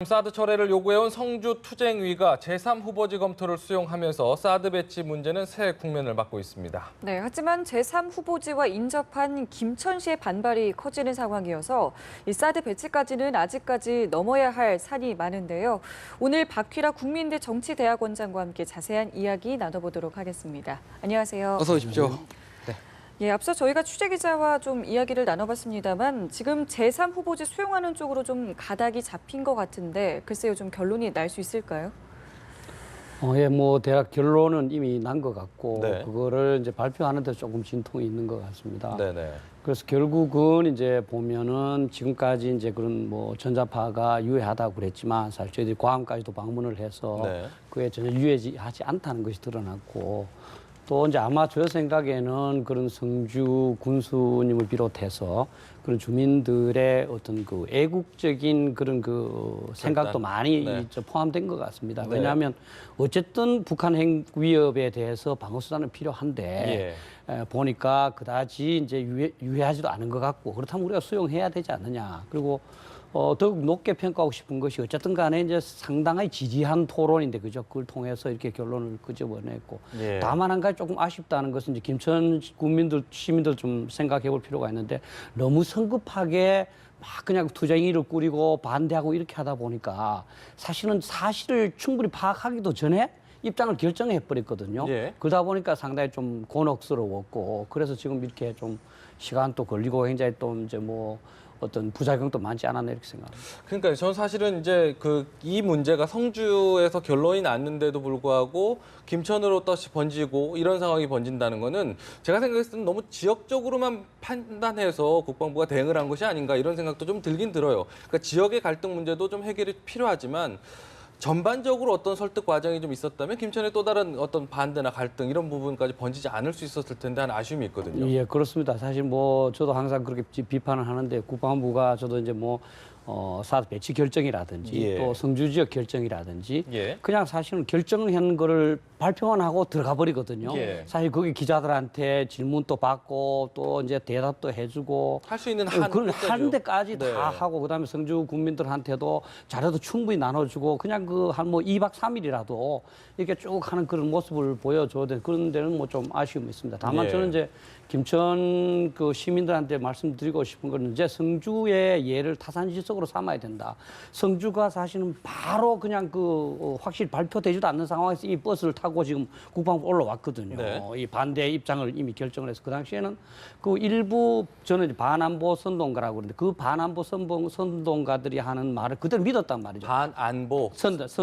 사드 철회를 요구해온 성주투쟁위가 제3후보지 검토를 수용하면서 사드 배치 문제는 새 국면을 맞고 있습니다. 네, 하지만 제3후보지와 인접한 김천시의 반발이 커지는 상황이어서 이 사드 배치까지는 아직까지 넘어야 할 산이 많은데요. 오늘 박휘라 국민대 정치대학원장과 함께 자세한 이야기 나눠보도록 하겠습니다. 안녕하세요. 어서 오십시오. 예, 앞서 저희가 취재기자와 좀 이야기를 나눠봤습니다만 지금 제3후보지 수용하는 쪽으로 좀 가닥이 잡힌 것 같은데 글쎄요, 좀 결론이 날 수 있을까요? 대략 결론은 이미 난 것 같고 네. 그거를 이제 발표하는 데 조금 진통이 있는 것 같습니다. 네네. 그래서 결국은 이제 보면은 지금까지 이제 그런 뭐 전자파가 유해하다고 그랬지만 사실 저희들이 괌까지도 방문을 해서 네. 그게 전혀 유해하지 않다는 것이 드러났고 또 이제 아마 저 생각에는 그런 성주 군수님을 비롯해서 그런 주민들의 어떤 그 애국적인 그런 그 생각도 많이 네. 포함된 것 같습니다. 네. 왜냐하면 어쨌든 북한 핵 위협에 대해서 방어 수단은 필요한데 보니까 그다지 이제 유해하지도 않은 것 같고 그렇다면 우리가 수용해야 되지 않느냐. 그리고 더욱 높게 평가하고 싶은 것이 어쨌든 간에 이제 상당히 지지한 토론인데 그죠? 그걸 통해서 이렇게 결론을 끄집어냈고 예. 다만 한 가지 조금 아쉽다는 것은 이제 김천 국민들 시민들 좀 생각해 볼 필요가 있는데 너무 성급하게 막 그냥 투쟁위를 꾸리고 반대하고 이렇게 하다 보니까 사실은 사실을 충분히 파악하기도 전에 입장을 결정해 버렸거든요. 예. 그러다 보니까 상당히 좀 곤혹스러웠고 그래서 지금 이렇게 좀 시간도 걸리고 굉장히 또 이제 뭐 어떤 부작용도 많지 않았나 이렇게 생각합니다. 그러니까 저는 사실은 이제 이 문제가 성주에서 결론이 났는데도 불구하고 김천으로 다시 번지고 이런 상황이 번진다는 거는 제가 생각했을 때는 너무 지역적으로만 판단해서 국방부가 대응을 한 것이 아닌가 이런 생각도 좀 들긴 들어요. 그러니까 지역의 갈등 문제도 좀 해결이 필요하지만 전반적으로 어떤 설득 과정이 좀 있었다면 김천의 또 다른 어떤 반대나 갈등 이런 부분까지 번지지 않을 수 있었을 텐데 하는 아쉬움이 있거든요. 예, 그렇습니다. 사실 뭐 저도 항상 그렇게 비판을 하는데 국방부가 저도 이제 뭐 사드 배치 결정이라든지 예. 또 성주 지역 결정이라든지 예. 그냥 사실은 결정한 거를 발표만 하고 들어가 버리거든요. 예. 사실 거기 기자들한테 질문도 받고 또 이제 대답도 해주고 할 수 있는 그걸 끝까지요. 하는 데까지 네. 다 하고 그다음에 성주 국민들한테도 자료도 충분히 나눠주고 그냥 그 한 뭐 2박 3일이라도 이렇게 쭉 하는 그런 모습을 보여줘야 돼. 그런 데는 뭐 좀 아쉬움이 있습니다. 다만 예. 저는 이제 김천 그 시민들한테 말씀드리고 싶은 거는 이제 성주의 예를 타산지석으로 삼아야 된다. 성주가 사실은 바로 그냥 확실히 발표되지도 않는 상황에서 이 버스를 타고 지금 국방부 올라왔거든요. 네. 이 반대 입장을 이미 결정을 해서 그 당시에는 그 일부 저는 이제 반안보 선동가라고 그러는데 그 반안보 선동가들이 하는 말을 그대로 믿었단 말이죠. 반안보.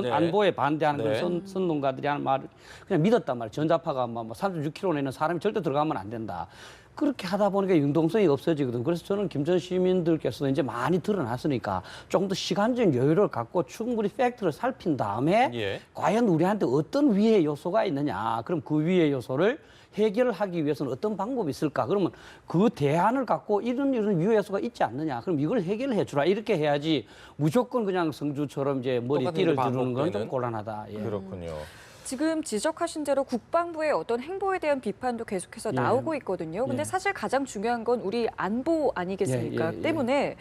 네. 안보에 반대하는 네. 그런 선동가들이 하는 말을 그냥 믿었단 말이에요. 전자파가 뭐 36km 내는 사람이 절대 들어가면 안 된다. 그렇게 하다 보니까 융통성이 없어지거든. 그래서 저는 김천 시민들께서도 이제 많이 드러났으니까 조금 더 시간적인 여유를 갖고 충분히 팩트를 살핀 다음에 예. 과연 우리한테 어떤 위해 요소가 있느냐. 그럼 그 위해 요소를 해결하기 위해서는 어떤 방법이 있을까? 그러면 그 대안을 갖고 이런 위해 요소가 있지 않느냐. 그럼 이걸 해결해 주라. 이렇게 해야지 무조건 그냥 성주처럼 이제 머리띠를 두르는 건 좀 곤란하다. 예. 그렇군요. 지금 지적하신 대로 국방부의 어떤 행보에 대한 비판도 계속해서 예. 나오고 있거든요. 근데 예. 사실 가장 중요한 건 우리 안보 아니겠습니까? 예. 때문에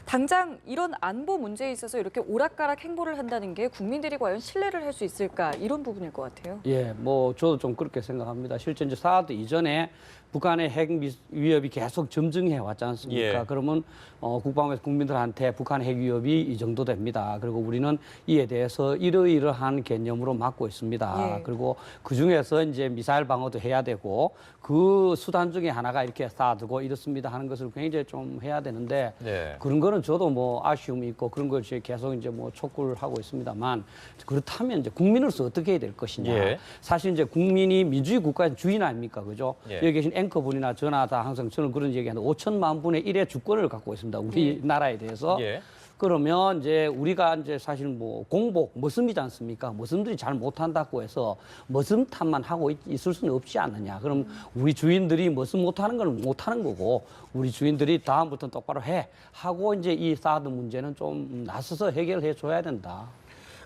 당장 이런 안보 문제에 있어서 이렇게 오락가락 행보를 한다는 게 국민들이 과연 신뢰를 할 수 있을까 이런 부분일 것 같아요. 예, 뭐 저도 좀 그렇게 생각합니다. 실제 이제 사드 이전에 북한의 핵 위협이 계속 점증해 왔지 않습니까? 예. 그러면 국방부에서 국민들한테 북한 핵 위협이 이 정도 됩니다. 그리고 우리는 이에 대해서 이러이러한 개념으로 막고 있습니다. 예. 그리고 그 중에서 이제 미사일 방어도 해야 되고 그 수단 중에 하나가 이렇게 사드고 이렇습니다 하는 것을 굉장히 좀 해야 되는데 네. 그런 거는 저도 뭐 아쉬움이 있고 그런 걸 계속 이제 뭐 촉구를 하고 있습니다만 그렇다면 이제 국민으로서 어떻게 해야 될 것이냐. 예. 사실 이제 국민이 민주주의 국가의 주인 아닙니까, 그죠? 예. 여기 계신 앵커분이나 저나 다 항상 저는 그런 얘기하는데 5천만 분의 1의 주권을 갖고 있습니다. 우리나라에 대해서. 예. 그러면 이제 우리가 이제 사실 뭐 공복, 머슴이지 않습니까? 머슴들이 잘 못한다고 해서 머슴 탓만 하고 있을 수는 없지 않느냐. 그럼 우리 주인들이 머슴 못하는 건 못하는 거고 우리 주인들이 다음부터는 똑바로 해 하고 이제 이 사드 문제는 좀 나서서 해결해 줘야 된다.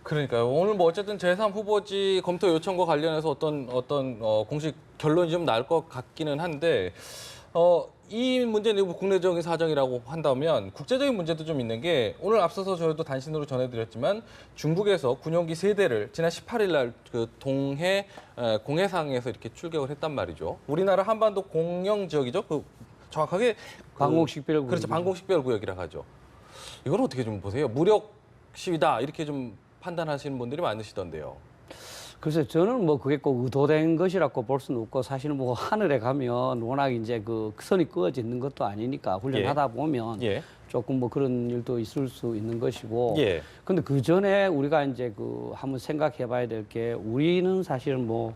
그러니까요. 오늘 뭐 어쨌든 제3후보지 검토 요청과 관련해서 어떤 공식 결론이 좀 날 것 같기는 한데 이 문제는 국내적인 사정이라고 한다면 국제적인 문제도 좀 있는 게 오늘 앞서서 저희도 단신으로 전해드렸지만 중국에서 군용기 3대를 지난 18일 날 그 동해 공해상에서 이렇게 출격을 했단 말이죠. 우리나라 한반도 공영 지역이죠. 그 정확하게 방공식별구역. 그렇죠. 방공식별구역이라고 하죠. 이걸 어떻게 좀 보세요? 무력 시위다 이렇게 좀 판단하시는 분들이 많으시던데요. 글쎄 저는 뭐 그게 꼭 의도된 것이라고 볼 수는 없고 사실은 뭐 하늘에 가면 워낙 이제 그 선이 그어지는 것도 아니니까 훈련하다 보면 예. 조금 뭐 그런 일도 있을 수 있는 것이고. 예. 근데 그 전에 우리가 이제 그 한번 생각해 봐야 될 게 우리는 사실은 뭐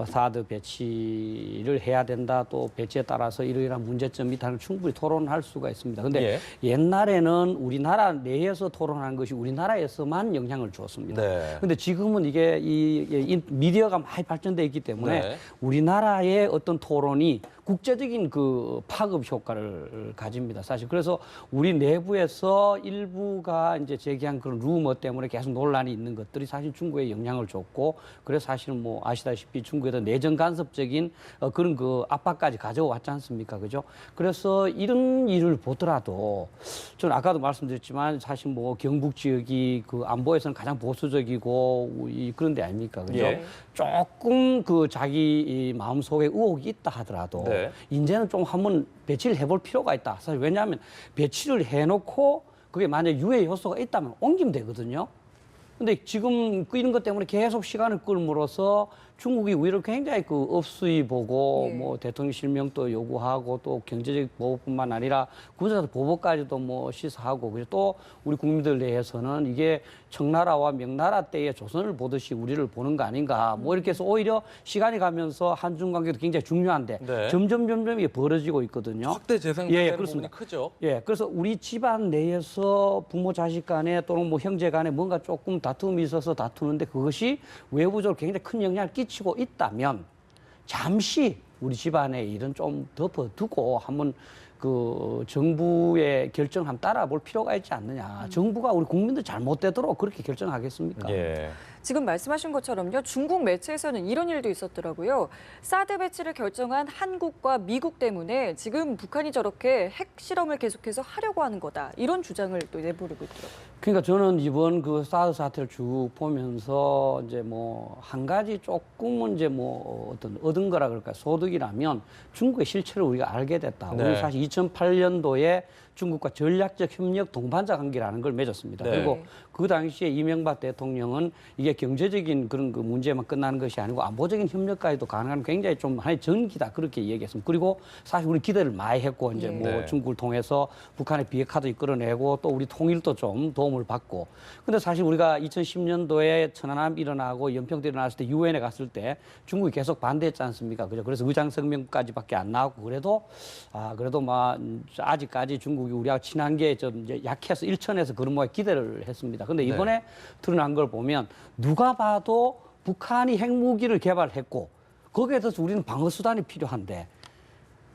사드 배치를 해야 된다 또 배치에 따라서 이러이러한 문제점이 있다는 충분히 토론할 수가 있습니다. 근데 옛날에는 우리나라 내에서 토론하는 것이 우리나라에서만 영향을 주었습니다. 네. 근데 지금은 이게 이 미디어가 많이 발전돼 있기 때문에 네. 우리나라의 어떤 토론이 국제적인 그 파급 효과를 가집니다. 사실 그래서 우리 내부에서 일부가 이제 제기한 그런 루머 때문에 계속 논란이 있는 것들이 사실 중국에 영향을 줬고 그래서 사실은 뭐 아시다시피 중국에서 내정 간섭적인 그런 그 압박까지 가져왔지 않습니까? 그죠? 그래서 이런 일을 보더라도 저는 아까도 말씀드렸지만 사실 뭐 경북 지역이 그 안보에서는 가장 보수적이고 그런 데 아닙니까? 그죠? 예. 조금 그 자기 이 마음속에 의혹이 있다 하더라도 네. 이제는 좀 한번 배치를 해볼 필요가 있다. 사실 왜냐하면 배치를 해놓고 그게 만약 유해 요소가 있다면 옮기면 되거든요. 근데 지금 이런 것 때문에 계속 시간을 끌므로써 중국이 오히려 굉장히 그 업수위 보고 뭐 대통령 실명도 요구하고 또 경제적 보복뿐만 아니라 군사적 보복까지도 뭐 시사하고 그리고 또 우리 국민들 내에서는 이게 청나라와 명나라 때의 조선을 보듯이 우리를 보는 거 아닌가 뭐 이렇게 해서 오히려 시간이 가면서 한중 관계도 굉장히 중요한데 네. 점점 이게 벌어지고 있거든요. 확대 재생되는 부분이 크죠. 예, 그래서 우리 집안 내에서 부모 자식 간에 또는 뭐 형제 간에 뭔가 조금 다툼이 있어서 다투는데 그것이 외부적으로 굉장히 큰 영향을 끼치고 있다면 잠시 우리 집안의 일은 좀 덮어두고 한번 그 정부의 결정 한번 따라볼 필요가 있지 않느냐. 정부가 우리 국민들 잘못되도록 그렇게 결정하겠습니까? 예. 지금 말씀하신 것처럼요. 중국 매체에서는 이런 일도 있었더라고요. 사드 배치를 결정한 한국과 미국 때문에 지금 북한이 저렇게 핵 실험을 계속해서 하려고 하는 거다. 이런 주장을 또 내부르고 있더라고요. 그러니까 저는 이번 그 사드 사태를 쭉 보면서 이제 뭐 한 가지 조금은 이제 뭐 어떤 얻은 거라 그럴까 소득이라면 중국의 실체를 우리가 알게 됐다. 네. 우리 사실 2008년도에 중국과 전략적 협력 동반자 관계라는 걸 맺었습니다. 네. 그리고 그 당시에 이명박 대통령은 이게 경제적인 그런 그 문제만 끝나는 것이 아니고 안보적인 협력까지도 가능한 굉장히 좀 하나의 전기다 그렇게 얘기했습니다. 그리고 사실 우리 기대를 많이 했고 이제 뭐 네. 중국을 통해서 북한의 비핵화도 이끌어내고 또 우리 통일도 좀 도움을 받고. 근데 사실 우리가 2010년도에 천안함 일어나고 연평도 일어났을 때 유엔에 갔을 때 중국이 계속 반대했지 않습니까? 그죠? 그래서 의장 성명까지밖에 안 나왔고 그래도 그래도 막 아직까지 중국이 우리하고 친한 게 좀 이제 약해서 일천에서 그런 모양 기대를 했습니다. 근데 이번에 드러난 걸 보면 누가 봐도 북한이 핵무기를 개발했고 거기에 대해서 우리는 방어 수단이 필요한데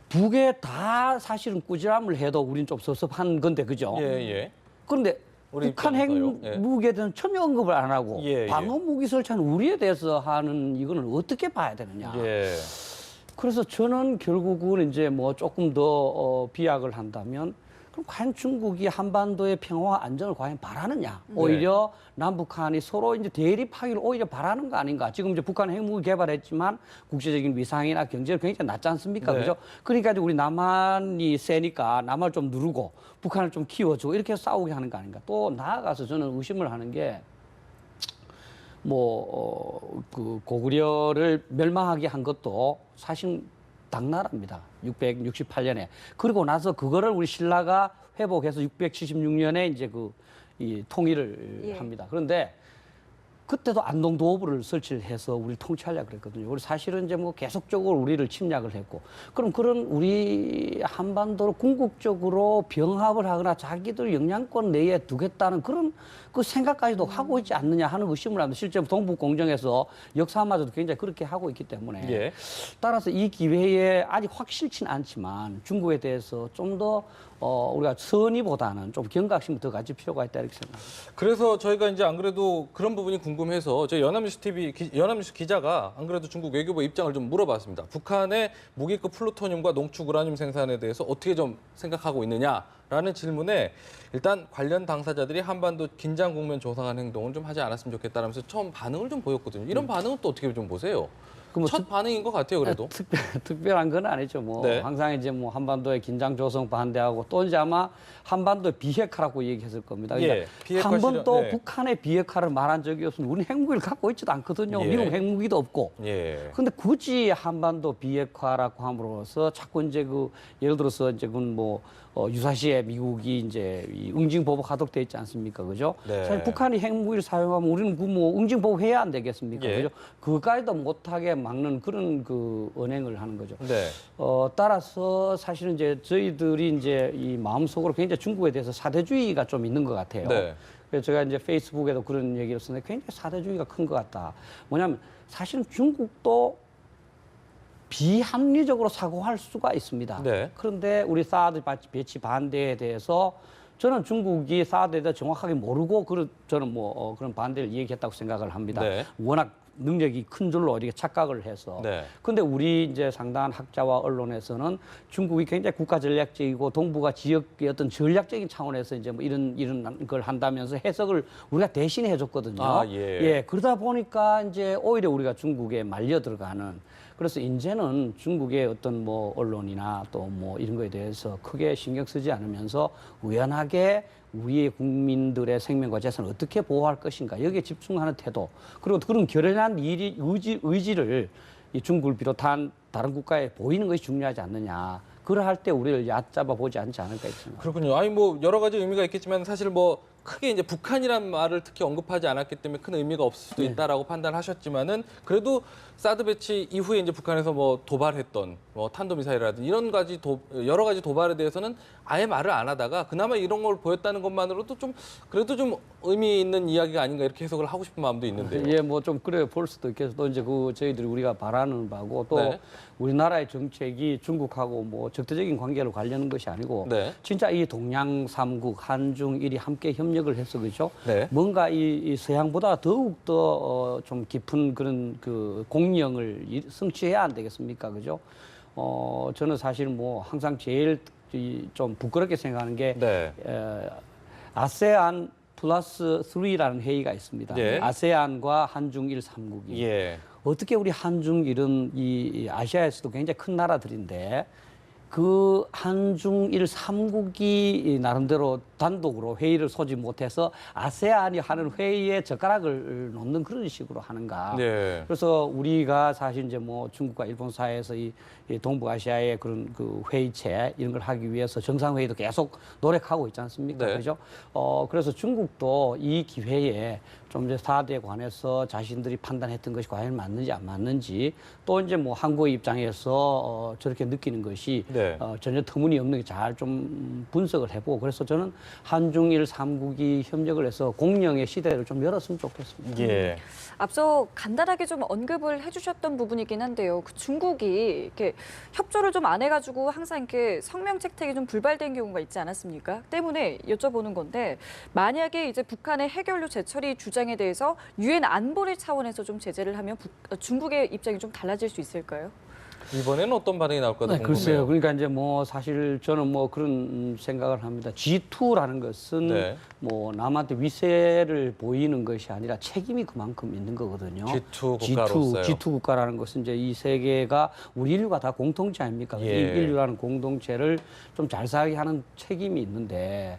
두 개 다 사실은 꾸지람을 해도 우리는 좀 섭섭한 건데 그죠? 예, 예. 그런데 우리 북한 입장에서요. 예. 핵무기에 대해서는 전혀 언급을 안 하고 예, 예. 방어 무기 설치하는 우리에 대해서 하는 이거는 어떻게 봐야 되느냐? 예. 그래서 저는 결국은 이제 뭐 조금 더 비약을 한다면 그럼 과연 중국이 한반도의 평화와 안정을 과연 바라느냐? 오히려 남북한이 서로 이제 대립하기를 오히려 바라는 거 아닌가? 지금 이제 북한 핵무기 개발했지만 국제적인 위상이나 경제를 굉장히 낮지 않습니까? 네. 그죠? 그러니까 이제 우리 남한이 세니까 남한을 좀 누르고 북한을 좀 키워주고 이렇게 싸우게 하는 거 아닌가? 또 나아가서 저는 의심을 하는 게 그 고구려를 멸망하게 한 것도 사실 당나라입니다. 668년에. 그리고 나서 그거를 우리 신라가 회복해서 676년에 이제 이 통일을 합니다. 그런데 그때도 안동 도읍을 설치를 해서 우리를 통치하려고 그랬거든요. 우리 사실은 이제 뭐 계속적으로 우리를 침략을 했고, 그럼 그런 우리 한반도를 궁극적으로 병합을 하거나 자기들 영향권 내에 두겠다는 그런 그 생각까지도 하고 있지 않느냐 하는 의심을 합니다. 실제 동북 공정에서 역사마저도 굉장히 그렇게 하고 있기 때문에. 예. 따라서 이 기회에 아직 확실치는 않지만 중국에 대해서 좀 더 우리가 선의보다는 좀 경각심을 더 가질 필요가 있다 이렇게 생각합니다. 그래서 저희가 이제 안 그래도 그런 부분이 궁금. 궁금해서 저희 연합뉴스 기자가 안 그래도 중국 외교부 입장을 좀 물어봤습니다. 북한의 무기급 플루토늄과 농축 우라늄 생산에 대해서 어떻게 좀 생각하고 있느냐라는 질문에 일단 관련 당사자들이 한반도 긴장 국면 조성한 행동을 좀 하지 않았으면 좋겠다라면서 처음 반응을 좀 보였거든요. 이런 반응은 또 어떻게 좀 보세요? 뭐 첫 반응인 것 같아요, 그래도. 특별한 건 아니죠. 뭐 네. 항상 이제 뭐 한반도의 긴장 조성 반대하고 또 이제 아마 한반도 비핵화라고 얘기했을 겁니다. 그러니까 예, 비핵화 한 번도 실현, 네. 북한의 비핵화를 말한 적이 없습니다. 우리는 핵무기를 갖고 있지도 않거든요. 예. 미국 핵무기도 없고. 예. 근데 굳이 한반도 비핵화라고 함으로써 자꾸 이제 그 예를 들어서 이제 그뭐 유사시에 미국이 이제 이 응징보복 하도록 돼 있지 않습니까, 그죠? 네. 사실 북한이 핵무기를 사용하면 우리는 그 뭐 응징보복 해야 안 되겠습니까, 예. 그죠? 그까지도 못하게 막는 그런 그 언행을 하는 거죠. 네. 따라서 사실은 이제 저희들이 이제 이 마음속으로 굉장히 중국에 대해서 사대주의가 좀 있는 것 같아요. 네. 그래서 제가 이제 페이스북에도 그런 얘기를 썼는데 굉장히 사대주의가 큰 것 같다. 뭐냐면 사실은 중국도 비합리적으로 사고할 수가 있습니다. 네. 그런데 우리 사드 배치 반대에 대해서 저는 중국이 사드에 대해 정확하게 모르고 저는 뭐 그런 반대를 얘기했다고 생각을 합니다. 네. 워낙 능력이 큰 줄로 이렇게 착각을 해서. 네. 근데 우리 이제 상당한 학자와 언론에서는 중국이 굉장히 국가 전략적이고 동북아 지역의 어떤 전략적인 차원에서 이제 뭐 이런 걸 한다면서 해석을 우리가 대신 해줬거든요. 아, 예. 그러다 보니까 이제 오히려 우리가 중국에 말려 들어가는. 그래서 이제는 중국의 어떤 뭐 언론이나 또 뭐 이런 거에 대해서 크게 신경 쓰지 않으면서 우연하게 우리의 국민들의 생명과 재산을 어떻게 보호할 것인가 여기에 집중하는 태도 그리고 그런 결연한 의지를 이 중국을 비롯한 다른 국가에 보이는 것이 중요하지 않느냐. 그러할 때 우리를 얕잡아 보지 않지 않을까 있습니다. 그렇군요. 아니 뭐 여러 가지 의미가 있겠지만 사실 뭐 크게 이제 북한이란 말을 특히 언급하지 않았기 때문에 큰 의미가 없을 수도 있다라고 판단하셨지만은 그래도 사드 배치 이후에 이제 북한에서 뭐 도발했던 뭐 탄도미사일이라든지 이런 가지 여러 가지 도발에 대해서는 아예 말을 안 하다가 그나마 이런 걸 보였다는 것만으로도 좀 그래도 좀 의미 있는 이야기가 아닌가 이렇게 해석을 하고 싶은 마음도 있는데요. 예, 뭐 좀 그래 볼 수도 있겠어. 또 이제 그 저희들이 우리가 바라는 바고 또 네. 우리나라의 정책이 중국하고 뭐 적대적인 관계로 가려는 것이 아니고 네. 진짜 이 동양 삼국 한중일이 함께 협력을 해서 그죠. 네. 뭔가 이 서양보다 더욱 더 좀 깊은 그런 그 공령을 성취해야 안 되겠습니까, 그죠? 저는 사실 뭐 항상 제일 좀 부끄럽게 생각하는 게 네. 아세안 플러스 3라는 회의가 있습니다. 예. 아세안과 한중일 삼국이 예. 어떻게 우리 한중일은 이 아시아에서도 굉장히 큰 나라들인데 그 한중일 삼국이 나름대로 단독으로 회의를 소집 못해서 아세안이 하는 회의에 젓가락을 놓는 그런 식으로 하는가. 네. 그래서 우리가 사실 이제 뭐 중국과 일본 사이에서 이 동북아시아의 그런 그 회의체 이런 걸 하기 위해서 정상회의도 계속 노력하고 있지 않습니까? 네. 그죠? 그래서 중국도 이 기회에 좀 이제 사드에 관해서 자신들이 판단했던 것이 과연 맞는지 안 맞는지 또 이제 뭐 한국의 입장에서 저렇게 느끼는 것이 네. 전혀 터무니없는 게 잘 좀 분석을 해보고 그래서 저는 한중일 삼국이 협력을 해서 공령의 시대를 좀 열었으면 좋겠습니다. 예. 앞서 간단하게 좀 언급을 해주셨던 부분이긴 한데요. 그 중국이 이렇게 협조를 좀 안 해가지고 항상 이렇게 성명 채택이 좀 불발된 경우가 있지 않았습니까? 때문에 여쭤보는 건데 만약에 이제 북한의 핵연료 재처리 주장에 대해서 유엔 안보리 차원에서 좀 제재를 하면 중국의 입장이 좀 달라질 수 있을까요? 이번에는 어떤 반응이 나올까도 궁금해요. 글쎄요. 그러니까 이제 뭐 사실 저는 뭐 그런 생각을 합니다. G2라는 것은 네. 뭐 남한테 위세를 보이는 것이 아니라 책임이 그만큼 있는 거거든요. G2 국가로서요. G2 국가라는 것은 이제 이 세계가 우리 인류가 다 공통체 아닙니까? 예. 이 인류라는 공동체를 좀 잘 살게 하는 책임이 있는데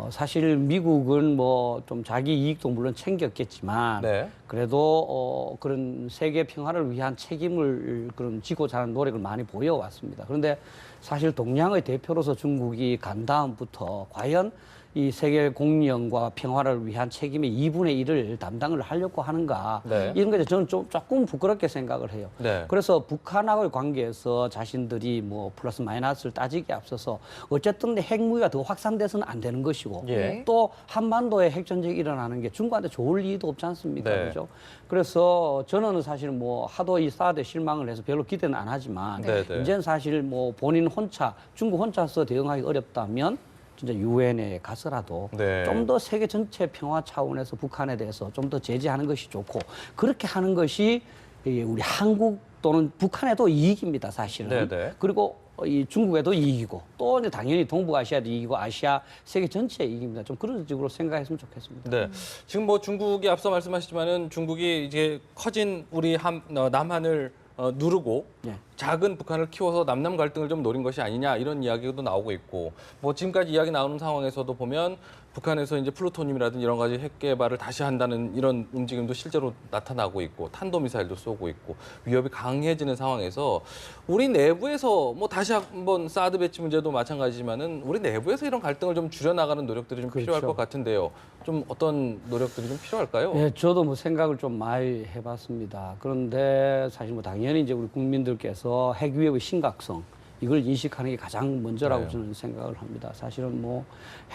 사실 미국은 뭐 좀 자기 이익도 물론 챙겼겠지만 네. 그래도 그런 세계 평화를 위한 책임을 그런 지고자 하는 노력을 많이 보여왔습니다. 그런데 사실 동양의 대표로서 중국이 간 다음부터 과연 이 세계 공영과 평화를 위한 책임의 2분의 1을 담당을 하려고 하는가 네. 이런 것에 저는 좀 조금 부끄럽게 생각을 해요. 네. 그래서 북한하고의 관계에서 자신들이 뭐 플러스 마이너스를 따지기에 앞서서 어쨌든 핵무기가 더 확산돼서는 안 되는 것이고 예. 또 한반도에 핵전쟁이 일어나는 게 중국한테 좋을 리도 없지 않습니까? 네. 그죠? 그래서 저는 사실 뭐 하도 이 사드에 실망을 해서 별로 기대는 안 하지만 네, 네. 이제는 사실 뭐 본인 혼자 중국 혼자서 대응하기 어렵다면 진짜 유엔에 가서라도 네. 좀 더 세계 전체 평화 차원에서 북한에 대해서 좀 더 제재하는 것이 좋고 그렇게 하는 것이 우리 한국 또는 북한에도 이익입니다, 사실은. 네네. 그리고 이 중국에도 이익이고 또 이제 당연히 동북아시아도 이익이고 아시아 세계 전체의 이익입니다. 좀 그런 식으로 생각했으면 좋겠습니다. 네. 지금 뭐 중국이 앞서 말씀하셨지만은 중국이 이제 커진 우리 남한을 누르고 예. 작은 북한을 키워서 남남 갈등을 좀 노린 것이 아니냐 이런 이야기도 나오고 있고 뭐 지금까지 이야기 나오는 상황에서도 보면 북한에서 이제 플루토늄이라든지 이런 가지 핵 개발을 다시 한다는 이런 움직임도 실제로 나타나고 있고 탄도미사일도 쏘고 있고 위협이 강해지는 상황에서 우리 내부에서 뭐 다시 한번 사드 배치 문제도 마찬가지지만은 우리 내부에서 이런 갈등을 좀 줄여나가는 노력들이 좀 필요할 그렇죠. 것 같은데요. 좀 어떤 노력들이 좀 필요할까요? 예, 저도 뭐 생각을 좀 많이 해봤습니다. 그런데 사실 뭐 당연히 이제 우리 국민들께서 핵 위협의 심각성 이걸 인식하는 게 가장 먼저라고 네. 저는 생각을 합니다. 사실은 뭐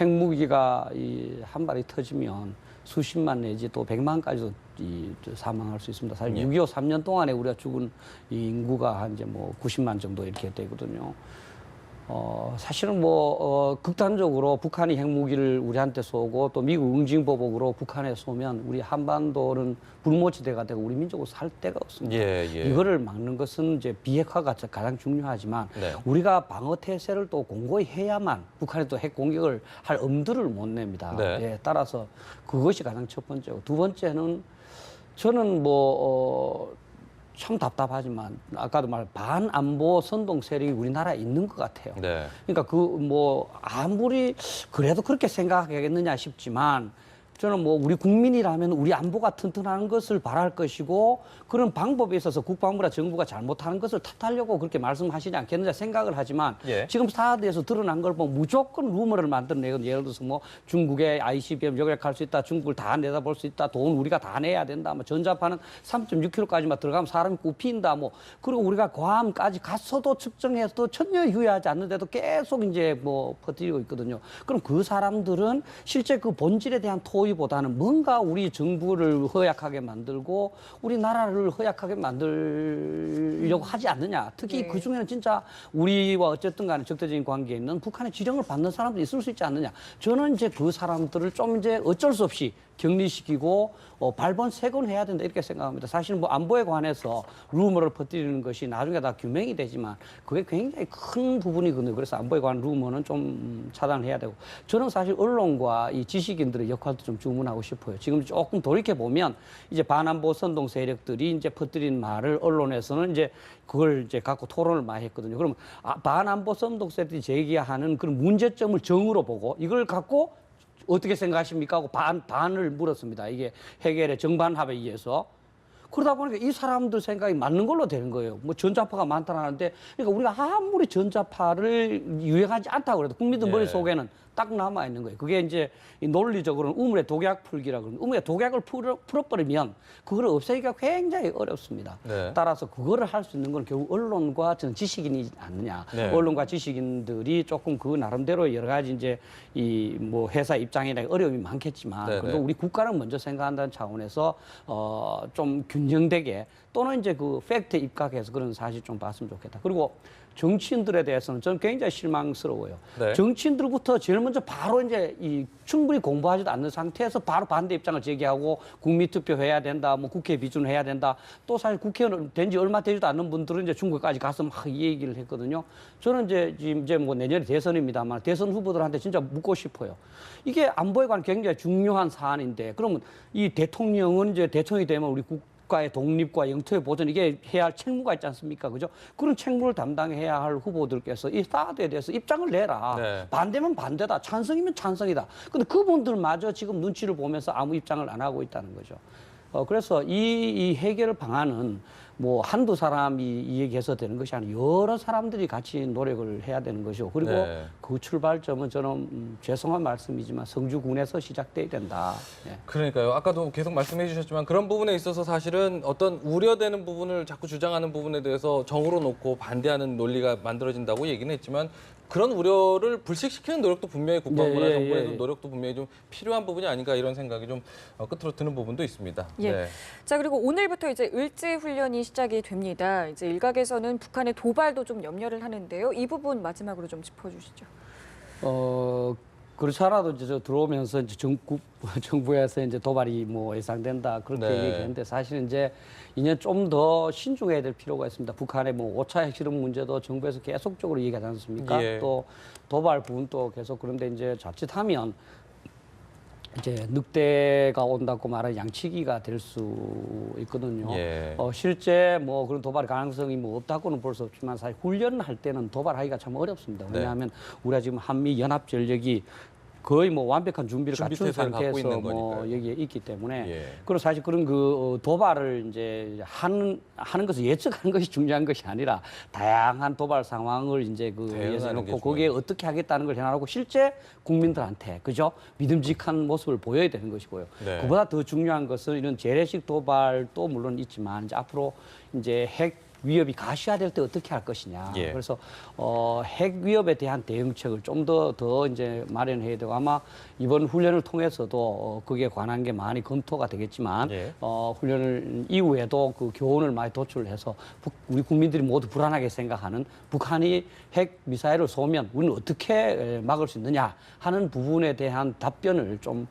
핵무기가 한 발이 터지면 수십만 내지 또 100만까지도 사망할 수 있습니다. 사실 예. 6.25 3년 동안에 우리가 죽은 이 인구가 한 이제 뭐 90만 정도 이렇게 되거든요. 사실은 극단적으로 북한이 핵무기를 우리한테 쏘고 또 미국 응징보복으로 북한에 쏘면 우리 한반도는 불모지대가 되고 우리 민족은 살 데가 없습니다. 예, 예. 이거를 막는 것은 이제 비핵화가 가장 중요하지만 네. 우리가 방어 태세를 또 공고히 해야만 북한이 또 핵 공격을 할 엄두를 못 냅니다. 네. 예, 따라서 그것이 가장 첫 번째고 두 번째는 저는 참 답답하지만 아까도 반안보 선동 세력이 우리나라에 있는 것 같아요. 네. 그러니까 아무리 그래도 그렇게 생각하겠느냐 싶지만 저는 우리 국민이라면 우리 안보가 튼튼한 것을 바랄 것이고 그런 방법에 있어서 국방부나 정부가 잘못하는 것을 탓하려고 그렇게 말씀하시지 않겠느냐 생각을 하지만 예. 지금 사드에서 드러난 걸 보면 무조건 루머를 만들어내거든요. 예를 들어서 중국의 ICBM 요격할 수 있다, 중국을 다 내다볼 수 있다, 돈 우리가 다 내야 된다, 전자파는 3.6km까지만 들어가면 사람이 굽힌다, 그리고 우리가 괌까지 갔어도 측정해서 천여유효하지 않는데도 계속 이제 퍼뜨리고 있거든요. 그럼 그 사람들은 실제 그 본질에 대한 토의보다는 뭔가 우리 정부를 허약하게 만들고 우리나라를 허약하게 만들려고 하지 않느냐. 특히 네. 그중에는 진짜 우리와 어쨌든 간에 적대적인 관계에 있는 북한의 지령을 받는 사람들이 있을 수 있지 않느냐. 저는 이제 그 사람들을 좀 이제 어쩔 수 없이 격리시키고 발본색원해야 된다 이렇게 생각합니다. 사실 안보에 관해서 루머를 퍼뜨리는 것이 나중에 다 규명이 되지만 그게 굉장히 큰 부분이거든요. 그래서 안보에 관한 루머는 좀 차단해야 되고 저는 사실 언론과 이 지식인들의 역할도 좀 주문하고 싶어요. 지금 조금 돌이켜 보면 이제 반안보 선동 세력들이 이제 퍼뜨린 말을 언론에서는 이제 그걸 이제 갖고 토론을 많이 했거든요. 그러면 반안보 선동 세력들이 제기하는 그런 문제점을 정으로 보고 이걸 갖고 어떻게 생각하십니까? 하고 반을 물었습니다. 이게 해결의 정반합에 의해서. 그러다 보니까 이 사람들 생각이 맞는 걸로 되는 거예요. 전자파가 많다는데, 그러니까 우리가 아무리 전자파를 유행하지 않다고 그래도 국민들 머릿속에는 딱 남아있는 거예요. 그게 이제 논리적으로는 우물의 독약 풀기라고 그러는데, 우물의 독약을 풀어버리면 그걸 없애기가 굉장히 어렵습니다. 네. 따라서 그거를 할 수 있는 건 결국 언론과 저는 지식인이 아니냐. 네. 언론과 지식인들이 조금 그 나름대로 여러 가지 이제 회사 입장이나 어려움이 많겠지만, 네, 그래도 네. 우리 국가를 먼저 생각한다는 차원에서 좀 균형되게 또는 이제 그 팩트에 입각해서 그런 사실 좀 봤으면 좋겠다. 그리고 정치인들에 대해서는 저는 굉장히 실망스러워요. 네. 정치인들부터 제일 먼저 바로 이제 충분히 공부하지도 않는 상태에서 바로 반대 입장을 제기하고 국민투표해야 된다, 국회 비준해야 된다. 또 사실 국회의원 된 지 얼마 되지도 않는 분들은 이제 중국까지 가서 막 이 얘기를 했거든요. 저는 이제 내년에 대선입니다만 대선 후보들한테 진짜 묻고 싶어요. 이게 안보에 관한 굉장히 중요한 사안인데 그러면 이 대통령은 이제 대통령이 되면 우리 국가의 독립과 영토의 보존 이게 해야 할 책무가 있지 않습니까? 그죠? 그런 책무를 담당해야 할 후보들께서 이 사드에 대해서 입장을 내라. 네. 반대면 반대다. 찬성이면 찬성이다. 근데 그분들마저 지금 눈치를 보면서 아무 입장을 안 하고 있다는 거죠. 그래서 이 해결 방안은 한두 사람이 이 얘기해서 되는 것이 아니라 여러 사람들이 같이 노력을 해야 되는 것이고 그리고 네. 그 출발점은 저는 죄송한 말씀이지만 성주군에서 시작돼야 된다. 예. 그러니까요. 아까도 계속 말씀해 주셨지만 그런 부분에 있어서 사실은 어떤 우려되는 부분을 자꾸 주장하는 부분에 대해서 정으로 놓고 반대하는 논리가 만들어진다고 얘기는 했지만 그런 우려를 불식시키는 노력도 분명히 국방부나 정부에서 노력도 분명히 좀 필요한 부분이 아닌가 이런 생각이 좀 끝으로 드는 부분도 있습니다. 예. 네. 자, 그리고 오늘부터 이제 을지 훈련이 시작이 됩니다. 이제 일각에서는 북한의 도발도 좀 염려를 하는데요. 이 부분 마지막으로 좀 짚어주시죠. 그렇지 않아도 이제 저 들어오면서 이제 정부에서 이제 도발이 뭐 예상된다 그렇게 네. 얘기했는데 사실 이제 이제 좀 더 신중해야 될 필요가 있습니다. 북한의 뭐 5차 핵실험 문제도 정부에서 계속적으로 얘기하지 않습니까? 예. 또 도발 부분도 계속 그런데 이제 자칫하면 이제 늑대가 온다고 말하는 양치기가 될 수 있거든요. 예. 실제 뭐 그런 도발 가능성이 뭐 없다고는 볼 수 없지만 사실 훈련할 때는 도발하기가 참 어렵습니다. 네. 왜냐하면 우리가 지금 한미 연합 전력이 거의 뭐 완벽한 준비를 준비 갖춘 태세를 갖고 상태에서 있는 뭐 거니까요. 여기에 있기 때문에 예. 그리고 사실 그런 그 도발을 이제 하는 것을 예측하는 것이 중요한 것이 아니라 다양한 도발 상황을 이제 그 대응하는 예상해놓고 게 거기에 중요하죠. 어떻게 하겠다는 걸 해나가고 실제 국민들한테 그죠 믿음직한 모습을 보여야 되는 것이고요. 네. 그보다 더 중요한 것은 이런 재래식 도발도 물론 있지만 이제 앞으로 이제 핵 위협이 가시화될 때 어떻게 할 것이냐. 예. 그래서 핵 위협에 대한 대응책을 좀 더 이제 마련해야 되고 아마 이번 훈련을 통해서도 그게 관한 게 많이 검토가 되겠지만 예. 훈련을 이후에도 그 교훈을 많이 도출해서 우리 국민들이 모두 불안하게 생각하는 북한이 핵 미사일을 쏘면 우리는 어떻게 막을 수 있느냐 하는 부분에 대한 답변을 좀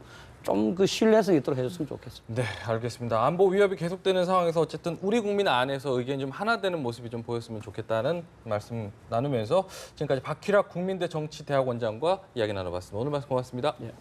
그 신뢰성이 있도록 해줬으면 좋겠습니다. 네, 알겠습니다. 안보 위협이 계속되는 상황에서 어쨌든 우리 국민 안에서 의견이 좀 하나 되는 모습이 좀 보였으면 좋겠다는 말씀 나누면서 지금까지 박희락 국민대 정치대학원장과 이야기 나눠봤습니다. 오늘 말씀 고맙습니다. 예.